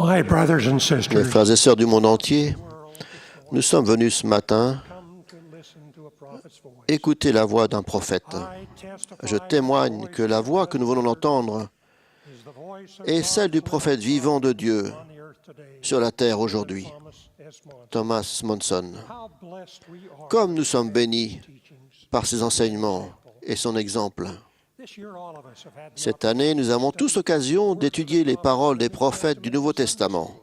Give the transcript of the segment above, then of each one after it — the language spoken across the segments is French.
My brothers and Mes sisters, frères et sœurs du monde entier, nous sommes venus ce matin come to listen to a prophet's voice. écouter la voix d'un prophète. I testify Je that the témoigne voice que la voix que nous venons d'entendre is the voice of est celle du God's prophète living vivant de prophet Dieu on the earth today, sur la terre aujourd'hui, Thomas S. Monson. Thomas Monson. How blessed we are Comme nous sommes with bénis his teachings. par ses enseignements et son exemple. This year, all of us have had the Cette année, nous avons tous occasion d'étudier les paroles des prophètes du Nouveau Testament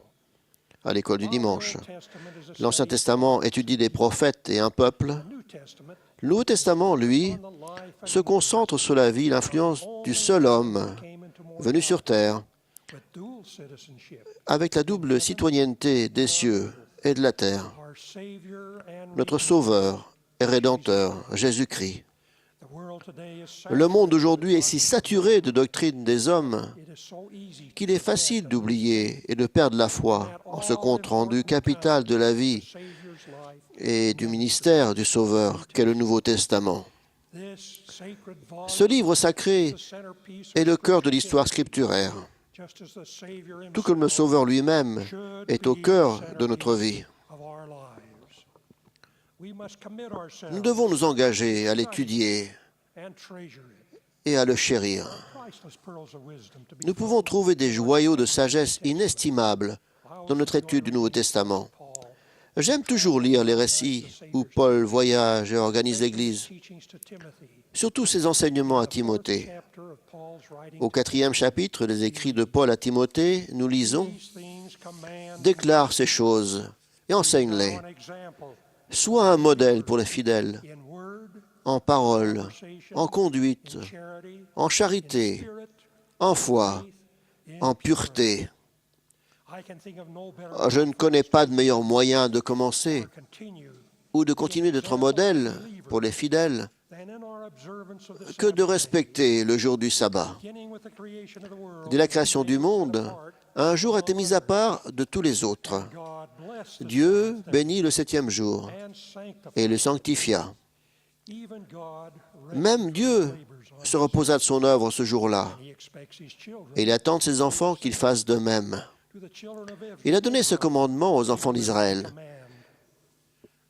à l'école du dimanche. Old Testament is a L'Ancien study Testament étudie des prophètes et un peuple. of the New Testament Le Nouveau Testament, lui, on the life and se concentre sur la vie et l'influence du seul homme came into more venu sur terre with dual citizenship. avec la double citoyenneté des cieux et de la terre. Our Savior and Notre Sauveur et Rédempteur, Jésus-Christ. the world today is Le monde d'aujourd'hui est si saturé de doctrines des hommes it is so easy qu'il est facile d'oublier et de perdre la foi en ce compte rendu capital de la vie Savior's life. et du ministère du Sauveur qu'est le Nouveau Testament. This sacred volume Ce livre sacré is the centerpiece est of le cœur de l'histoire scripturaire, just as the Savior tout comme le Sauveur lui-même est au cœur de notre vie. of our lives. We must commit ourselves Nous devons nous engager à l'étudier and treasure it. et à le chérir. Priceless pearls of wisdom to be Nous pouvons trouver des joyaux de sagesse inestimables dans notre étude du Nouveau Testament. Paul. J'aime toujours lire les récits où Paul voyage et organise l'Église, Teachings to Timothy. surtout ses enseignements à Timothée. Chapter of Paul's writing. Au 4e chapitre des écrits de Paul à Timothée, nous lisons These things command « Déclare ces choses et enseigne-les. an example Sois un modèle pour les fidèles, in word, en parole, conversation, en conduite, charity, en charité, spirit, en foi, in en pureté. I can think of no better Je ne connais pas de meilleur moyen de commencer to continue ou de continuer d'être modèle pour les fidèles than in our observance of the que de respecter le jour du sabbat. beginning with the creation of the world. Dès la création du monde, un jour a été mis à part de tous les autres. God blessed the Dieu bénit le 7e jour and sanctified. et le sanctifia. Even God Même Dieu se reposa de son œuvre ce jour-là. He expects his children Et il attend de ses enfants qu'ils fassent de même. to the children of Israel. Il a donné ce commandement aux enfants d'Israël. Command.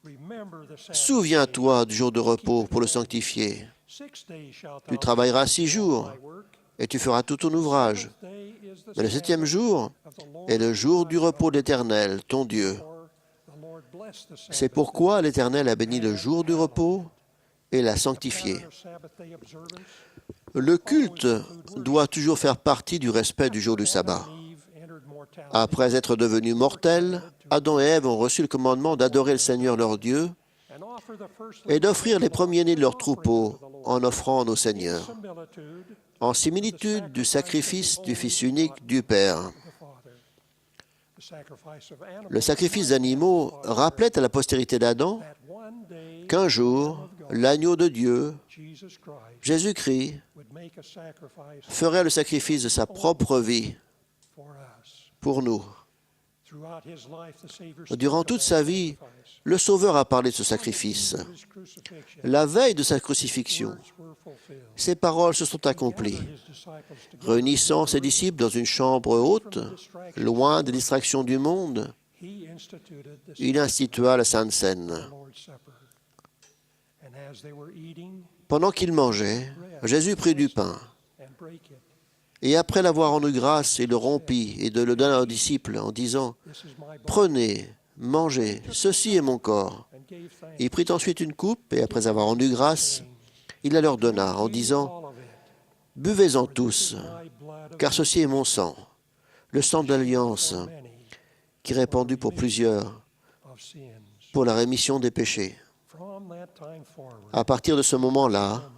Remember the Sabbath. Souviens-toi du jour de repos pour le sanctifier. 6 days shalt Tu thou travailleras 6 jours thy work. et tu feras tout ton ouvrage. Day is the Mais le 7e jour of the Lord. est le jour du repos de l'Éternel, ton Dieu. For the Lord blessed the Sabbath. C'est pourquoi l'Éternel a béni le jour du repos et l'a sanctifié. Pattern of Sabbath day observance. Le culte doit toujours faire partie du respect du jour du sabbat. Eve entered mortality. Après être devenus mortels, Adam et Ève ont reçu le commandement d'adorer le Seigneur leur Dieu And offer the first et d'offrir les premiers-nés de leur troupeau en offrande au Seigneur, similitude en similitude du sacrifice du Fils unique du Père. of the Father. The sacrifice of animals Le sacrifice d'animaux rappelait à la postérité d'Adam that one day qu'un jour, l'agneau de Dieu, Jesus Christ Jésus-Christ, would make a sacrifice ferait le sacrifice de sa propre vie for us. pour nous. Throughout his life, the Savior Durant toute sa vie, le Sauveur a parlé de ce sacrifice. his crucifixion. La veille de sa crucifixion, Words were fulfilled. ces paroles se sont accomplies. His disciples together, Réunissant ses disciples dans une chambre haute, loin des distractions du monde, he instituted the il institua la Sainte Seine. Lord's Supper. And as they were eating Pendant qu'ils mangeaient, Jésus prit du pain, and break it, et après l'avoir rendu grâce, il le rompit et de le donna aux disciples en disant this is my « body, Prenez, mangez, ceci est mon corps. and gave » thanks. Il prit ensuite une coupe, et après avoir rendu grâce, il la leur donna en disant All of it, « Buvez-en tous, my blood of car ceci est mon sang, le sang de l'alliance, many qui est répandu pour plusieurs, of sins. pour la rémission des péchés. » From that time forward, À partir de ce moment-là,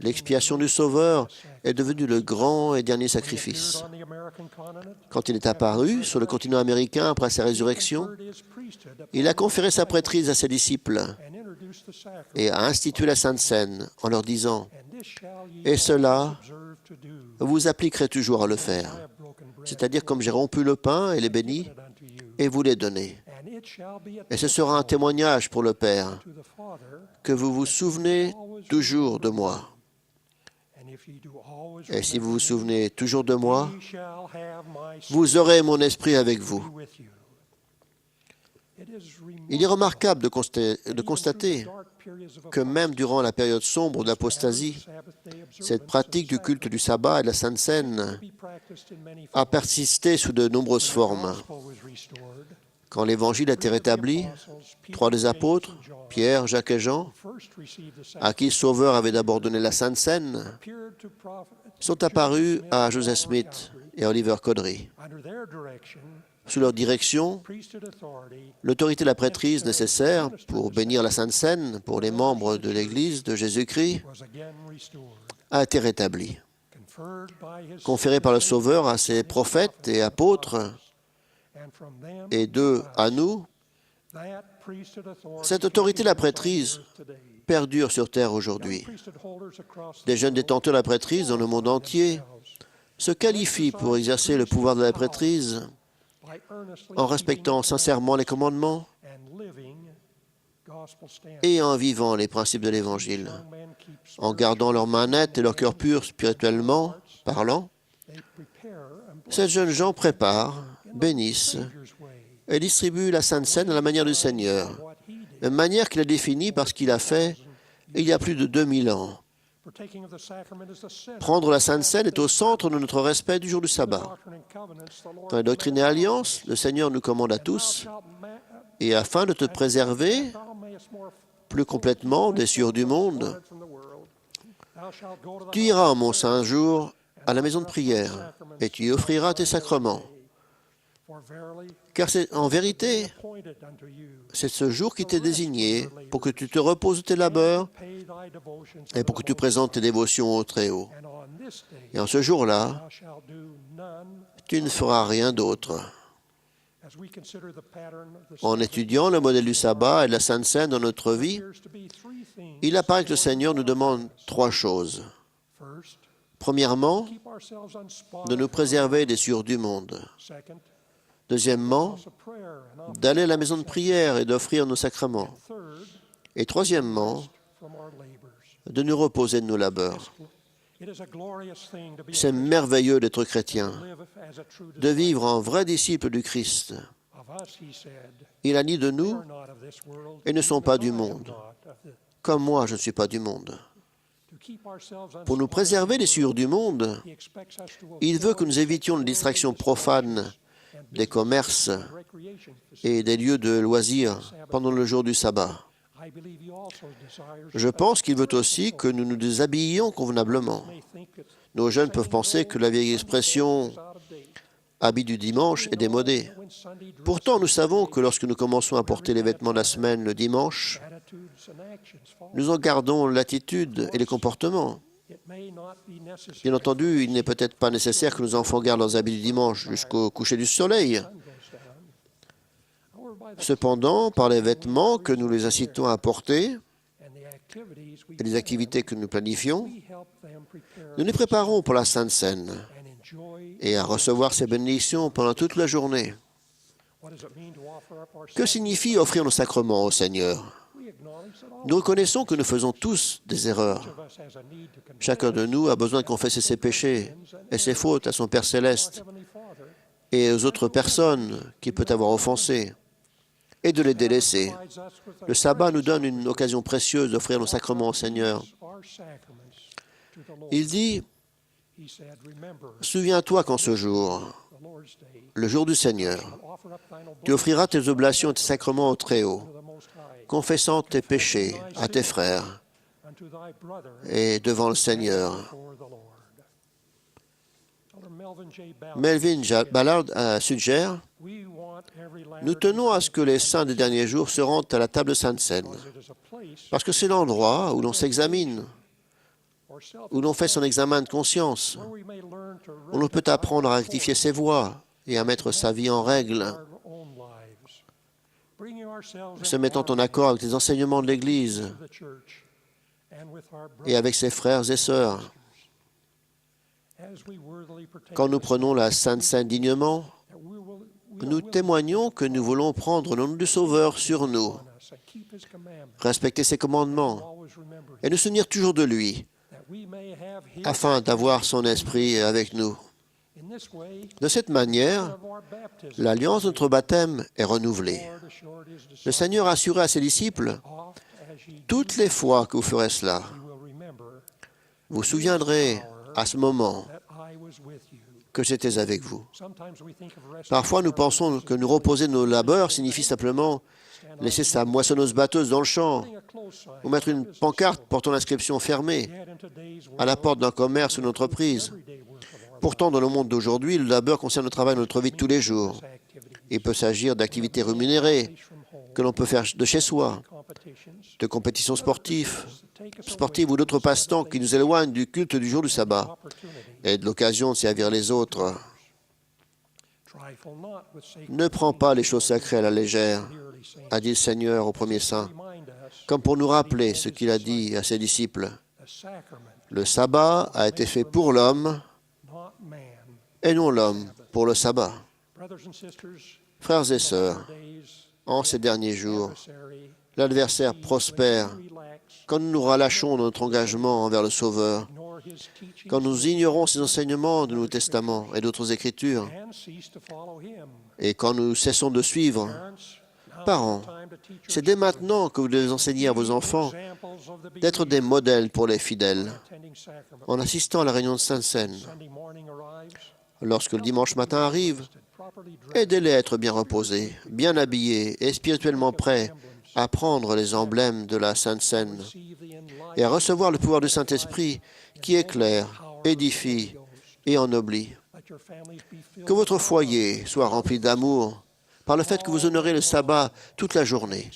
l'expiation du Sauveur est devenue le grand et dernier sacrifice. on the American continent, Quand il est apparu sur le continent américain après sa résurrection, conferred his priesthood il a conféré sa prêtrise à ses disciples and introduced the sacrifice. et a institué la Sainte Seine en leur disant And this shall ye « Et cela, observe to do, vous appliquerez toujours à le faire. I have broken bread C'est-à-dire comme j'ai rompu le pain et les bénis, unto you. et vous les donnez. And it shall be a Et ce sera un témoignage pour le Père, to the Father, que vous vous souvenez toujours de moi. and if Et si vous vous souvenez toujours de moi, vous aurez mon esprit avec vous. Il est remarquable de constater que même durant la période sombre d'apostasie, cette pratique du culte du sabbat et de la Sainte Seine a persisté sous de nombreuses formes. Quand l'Évangile a été rétabli, 3 des apôtres, Pierre, Jacques et Jean, à qui le Sauveur avait d'abord donné la Sainte Seine, sont apparus à Joseph Smith et à Oliver Cowdery. Sous leur direction, l'autorité de la prêtrise nécessaire pour bénir la Sainte Seine pour les membres de l'Église de Jésus-Christ a été rétablie. Conférée par le Sauveur à ses prophètes et apôtres, et d'eux à nous, cette autorité de la prêtrise perdure sur terre aujourd'hui. Des jeunes détenteurs de la prêtrise dans le monde entier se qualifient pour exercer le pouvoir de la prêtrise en respectant sincèrement les commandements et en vivant les principes de l'Évangile. En gardant leurs mains nettes et leur cœur pur spirituellement parlant, ces jeunes gens préparent, bénissent et distribuent la Sainte Seine à la manière du Seigneur, une manière qu'il a définie parce qu'il a fait il y a plus de 2000 ans. Prendre la Sainte Seine est au centre de notre respect du jour du sabbat. Dans la Doctrine et Alliance, le Seigneur nous commande à tous, et afin de te préserver plus complètement des cieux du monde, tu iras en mon saint jour à la maison de prière, et tu y offriras tes sacrements. Car en vérité, c'est ce jour qui t'est désigné pour que tu te reposes de tes labeurs et pour que tu présentes tes dévotions au Très-Haut. Et en ce jour-là, tu ne feras rien d'autre. En étudiant le modèle du sabbat et de la Sainte Seine dans notre vie, il apparaît que le Seigneur nous demande 3 choses. Premièrement, de nous préserver des souillures du monde. Deuxièmement, d'aller à la maison de prière et d'offrir nos sacrements. Et troisièmement, de nous reposer de nos labeurs. C'est merveilleux d'être chrétien, de vivre en vrai disciple du Christ. Il a dit de nous, et ne sont pas du monde, comme moi je ne suis pas du monde. Pour nous préserver des souillures du monde, il veut que nous évitions les distractions profanes des commerces et des lieux de loisirs pendant le jour du sabbat. Je pense qu'il veut aussi que nous nous déshabillions convenablement. Nos jeunes peuvent penser que la vieille expression « habit du dimanche » est démodée. Pourtant, nous savons que lorsque nous commençons à porter les vêtements de la semaine le dimanche, nous en gardons l'attitude et les comportements. Bien entendu, il n'est peut-être pas nécessaire que nos enfants gardent leurs habits du dimanche jusqu'au coucher du soleil. Cependant, par les vêtements que nous les incitons à porter et les activités que nous planifions, nous les préparons pour la Sainte Seine et à recevoir ses bénédictions pendant toute la journée. Que signifie offrir nos sacrements au Seigneur? Nous reconnaissons que nous faisons tous des erreurs. Chacun de nous a besoin de confesser ses péchés et ses fautes à son Père céleste et aux autres personnes qu'il peut avoir offensées, et de les délaisser. Le sabbat nous donne une occasion précieuse d'offrir nos sacrements au Seigneur. Il dit, « Souviens-toi qu'en ce jour, le jour du Seigneur, tu offriras tes oblations et tes sacrements au Très-Haut, confessant tes péchés à tes frères et devant le Seigneur. » Melvin J. Ballard suggère, « Nous tenons à ce que les saints des derniers jours se rendent à la table Sainte Seine, parce que c'est l'endroit où l'on s'examine, où l'on fait son examen de conscience, où l'on peut apprendre à rectifier ses voies et à mettre sa vie en règle, se mettant en accord avec les enseignements de l'Église et avec ses frères et sœurs. Quand nous prenons la Sainte Seine dignement, nous témoignons que nous voulons prendre le nom du Sauveur sur nous, respecter ses commandements et nous souvenir toujours de lui, afin d'avoir son esprit avec nous. De cette manière, l'alliance de notre baptême est renouvelée. Le Seigneur a assuré à ses disciples, « Toutes les fois que vous ferez cela, vous vous souviendrez à ce moment que j'étais avec vous. » Parfois, nous pensons que nous reposer de nos labeurs signifie simplement laisser sa moissonneuse-batteuse dans le champ ou mettre une pancarte portant l'inscription fermée à la porte d'un commerce ou d'une entreprise. Pourtant, dans le monde d'aujourd'hui, le labeur concerne le travail de notre vie de tous les jours. Il peut s'agir d'activités rémunérées que l'on peut faire de chez soi, de compétitions sportives ou d'autres passe-temps qui nous éloignent du culte du jour du sabbat et de l'occasion de servir les autres. Ne prends pas les choses sacrées à la légère, a dit le Seigneur au premier saint, comme pour nous rappeler ce qu'il a dit à ses disciples. Le sabbat a été fait pour l'homme et non l'homme pour le sabbat. Frères et sœurs, en ces derniers jours, l'adversaire prospère quand nous nous relâchons dans notre engagement envers le Sauveur, quand nous ignorons ses enseignements du Nouveau Testament et d'autres Écritures, et quand nous cessons de suivre. Parents, c'est dès maintenant que vous devez enseigner à vos enfants d'être des modèles pour les fidèles en assistant à la réunion de Sainte-Seine. Lorsque le dimanche matin arrive, aidez-les à être bien reposés, bien habillés et spirituellement prêts à prendre les emblèmes de la Sainte Seine et à recevoir le pouvoir du Saint-Esprit qui éclaire, édifie et ennoblit. Que votre foyer soit rempli d'amour par le fait que vous honorez le sabbat toute la journée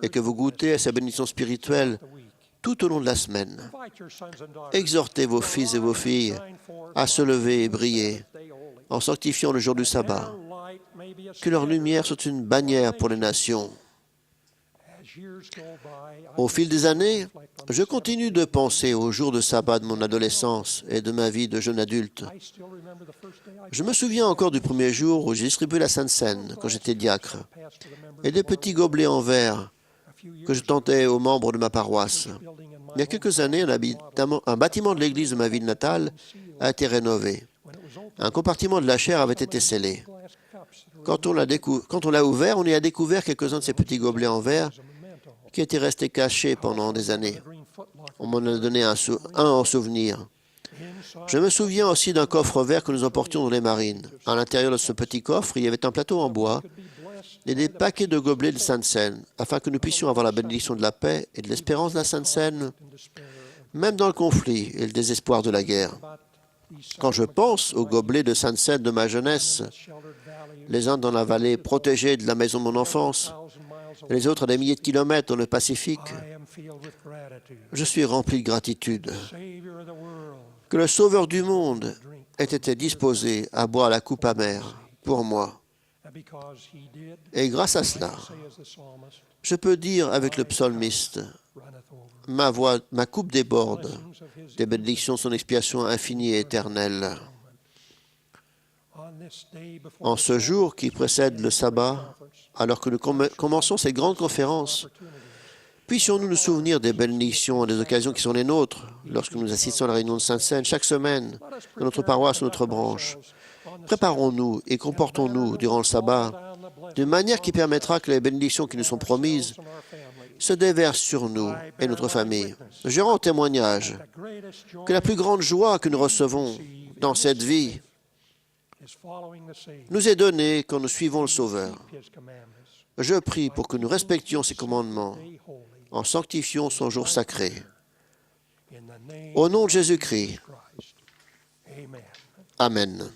et que vous goûtez à sa bénédiction spirituelle tout au long de la semaine. Exhortez vos fils et vos filles à se lever et briller en sanctifiant le jour du sabbat. Que leur lumière soit une bannière pour les nations. Au fil des années, je continue de penser aux jours de sabbat de mon adolescence et de ma vie de jeune adulte. Je me souviens encore du premier jour où j'ai distribué la Sainte Seine quand j'étais diacre et des petits gobelets en verre que je tentais aux membres de ma paroisse. Il y a quelques années, un bâtiment de l'église de ma ville natale a été rénové. Un compartiment de la chaire avait été scellé. Quand on l'a ouvert, on y a découvert quelques-uns de ces petits gobelets en verre qui étaient restés cachés pendant des années. On m'en a donné un en souvenir. Je me souviens aussi d'un coffre vert que nous emportions dans les marines. À l'intérieur de ce petit coffre, il y avait un plateau en bois et des paquets de gobelets de Sainte Seine, afin que nous puissions avoir la bénédiction de la paix et de l'espérance de la Sainte Seine, même dans le conflit et le désespoir de la guerre. Quand je pense aux gobelets de Sainte Seine de ma jeunesse, les uns dans la vallée protégée de la maison de mon enfance, et les autres à des milliers de kilomètres dans le Pacifique, je suis rempli de gratitude que le Sauveur du monde ait été disposé à boire la coupe amère pour moi. Et grâce à cela, je peux dire avec le psalmiste, ma coupe déborde des bénédictions de son expiation infinie et éternelle. En ce jour qui précède le sabbat, alors que nous commençons cette grande conférence, puissions-nous nous souvenir des bénédictions et des occasions qui sont les nôtres lorsque nous assistons à la réunion de Sainte-Seine chaque semaine dans notre paroisse ou notre branche. Préparons-nous et comportons-nous durant le sabbat d'une manière qui permettra que les bénédictions qui nous sont promises se déversent sur nous et notre famille. Je rends témoignage que la plus grande joie que nous recevons dans cette vie nous est donnée quand nous suivons le Sauveur. Je prie pour que nous respections ses commandements en sanctifiant son jour sacré. Au nom de Jésus-Christ. Amen.